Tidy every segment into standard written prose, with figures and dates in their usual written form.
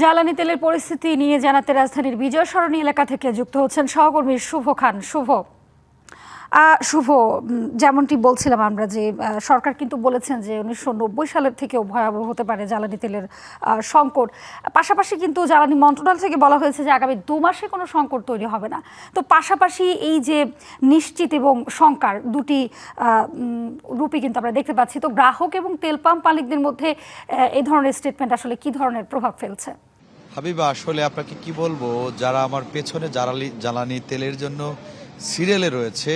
জ্বালানি তেলের পরিস্থিতি নিয়ে জানাতে রাজধানীর বিজয় সরণি এলাকা থেকে যুক্ত হচ্ছেন সহকর্মী শুভ খান। শুভ, যেমনটি বলছিলাম আমরা যে সরকার কিন্তু বলেছেন যে 1990 সালের থেকেও ভয়াবহ হতে পারে জ্বালানি তেলের সংকট। পাশাপাশি কিন্তু জ্বালানি মন্ত্রণালয় থেকে বলা হয়েছে যে আগামী 2 মাসে কোনো সংকট তৈরি হবে না। তো পাশাপাশি এই যে নিশ্চিত এবং শঙ্কার দুটি রূপই কিন্তু আমরা দেখতে পাচ্ছি। তো গ্রাহক এবং তেল পাম্প মালিকদের মধ্যে এই ধরনের স্টেটমেন্ট আসলে কি ধরনের প্রভাব ফেলছে? হাবিবা, আসলে আপনাকে কি বলবো, যারা আমার পেছনে জ্বালানি তেলের জন্য সিরিয়ালে রয়েছে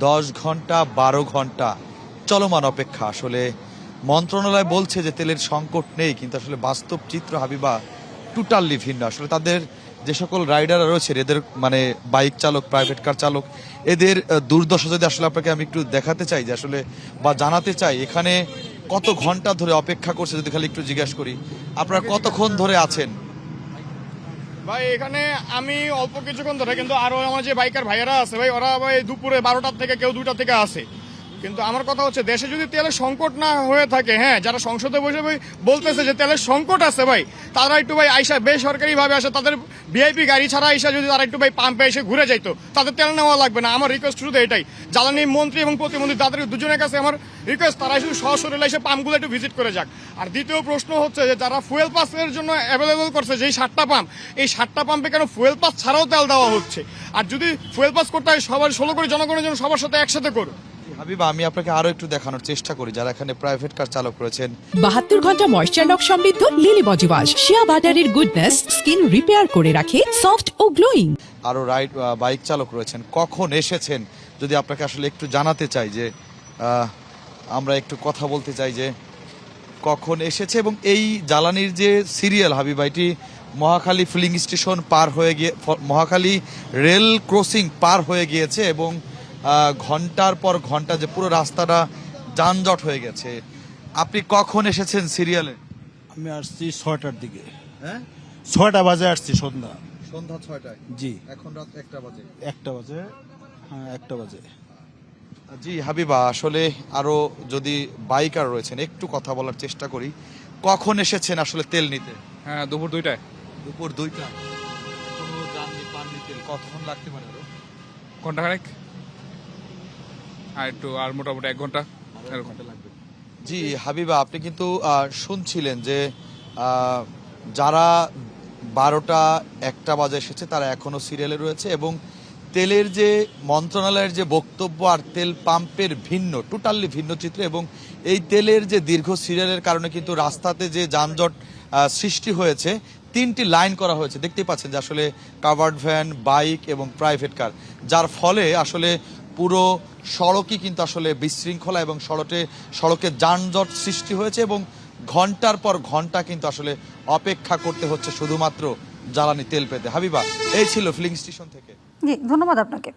10 ঘন্টা 12 ঘন্টা চলমান অপেক্ষা। আসলে মন্ত্রণালয় বলছে যে তেলের সংকট নেই, কিন্তু আসলে বাস্তব চিত্র হাবিবা টোটালি ভিন্ন। আসলে তাদের যে সকল রাইডাররা রয়েছে, এদের মানে বাইক চালক, প্রাইভেট কার চালক, এদের দুর্দশা যদি আসলে আপনাকে আমি একটু দেখাতে চাই যে আসলে বা জানাতে চাই এখানে কত ঘন্টা ধরে অপেক্ষা করছে, যদি খালি একটু জিজ্ঞাসা করি আপনারা কতক্ষণ ধরে আছেন? ভাই এখানে আমি অল্প কিছুক্ষণ ধরে, কিন্তু আরো আমার যে বাইকার ভাইয়েরা আছে ভাই, ওরা ভাই দুপুরে 12টার থেকে কেউ 2টা থেকে আসে। কিন্তু আমার কথা হচ্ছে, দেশে যদি তেলের সংকট না হয়ে থাকে, হ্যাঁ, যারা সংসদে বসে ভাই বলতেছে যে তেলের সংকট আছে ভাই, তারা একটু ভাই আইসা বেসরকারি ভাবে আসে, তাদের ভিআইপি গাড়ি ছাড়া আইসা যদি তারা একটু ভাই পাম্পে এসে ঘুরে যাইতো, তাদের তেল নেওয়া লাগবে না। আমার রিকোয়েস্ট শুধু এটাই, জ্বালানি মন্ত্রী এবং প্রতিমন্ত্রী তাদের দুজনের কাছে আমার রিকোয়েস্ট, তারা শুধু সশরীরে এসে পাম্পগুলো একটু ভিজিট করে যাক। আর দ্বিতীয় প্রশ্ন হচ্ছে যে যারা ফুয়েল পাসের জন্য অ্যাভেলেবল করছে যেই 7টা পাম্প, এই 7টা পাম্পে কেন ফুয়েল পাস ছাড়াও তেল দেওয়া হচ্ছে? আর যদি ফুয়েল পাস করতে হয় সবার 16 করে জনগণের জন্য সবার সাথে একসাথে করুন। হাবিবা, আমি আপনাকে আরো একটু দেখানোর চেষ্টা করি যারা এখানে প্রাইভেট কার চালক রয়েছেন। 72 ঘন্টা ময়েশ্চার লক সমৃদ্ধ লিলি বডি ওয়াশ, শিয়া বাটারের গুডনেস স্কিন রিপেয়ার করে রাখে সফট ও গ্লোয়িং। আরো বাইক চালক রয়েছেন, কখন এসেছেন যদি আপনাকে আসলে একটু জানাতে চাই যে আমরা একটু কথা বলতে চাই যে কখন এসেছে। এবং এই জ্বালানির যে সিরিয়াল হাবিবা, এটি মহাখালী ফিলিং স্টেশন পার হয়ে গিয়ে মহাখালী রেল ক্রসিং পার হয়ে গিয়েছে এবং ঘন্টার পর ঘন্টা যে পুরো রাস্তাটা যানজট হয়ে গেছে। আপনি কখন এসেছেন সিরিয়ালে? আমি আসছি 6টার দিকে। হ্যাঁ, 6টা বাজে আসছি, সন্ধ্যা 6টায়। জি, এখন রাত 1টা বাজে। 1টা বাজে, হ্যাঁ 1টা বাজে। জি হাবিবা, আসলে আরো যদি বাইকার রয়েছেন একটু কথা বলার চেষ্টা করি, কখন এসেছেন আসলে তেল নিতে? হ্যাঁ, দুপুর 2টায়। দুপুর 2টা। কোনো জাননি পাননি তেল, কতক্ষণ লাগতে পারে আরো? ঘন্টাখানেক, আর মোটামুটি 1 ঘন্টা এরকম লাগবে। জি হাবিবা, আপনি কিন্তু শুনছিলেন যে যারা 12টা 1টা বাজে এসেছে তারা এখনো সিরিয়ালে রয়েছে এবং তেলের যে মন্ত্রণালয়ের যে বক্তব্য আর তেল পাম্পের টোটালি ভিন্ন চিত্র। এবং এই তেলের যে দীর্ঘ সিরিয়ালের কারণে কিন্তু রাস্তাতে যে যানজট সৃষ্টি হয়েছে, 3টি লাইন করা হয়েছে, দেখতেই পাচ্ছেন যে আসলে কাভার্ড ভ্যান, বাইক এবং প্রাইভেট কার, যার ফলে আসলে পুরো সড়কই কিন্তু আসলে বিশৃঙ্খলা এবং সড়কে যানজট সৃষ্টি হয়েছে এবং ঘন্টার পর ঘন্টা কিন্তু আসলে অপেক্ষা করতে হচ্ছে শুধুমাত্র জ্বালানি তেল পেতে। হাবিবা, এই ছিল ফিলিং স্টেশন থেকে। জি, ধন্যবাদ আপনাকে।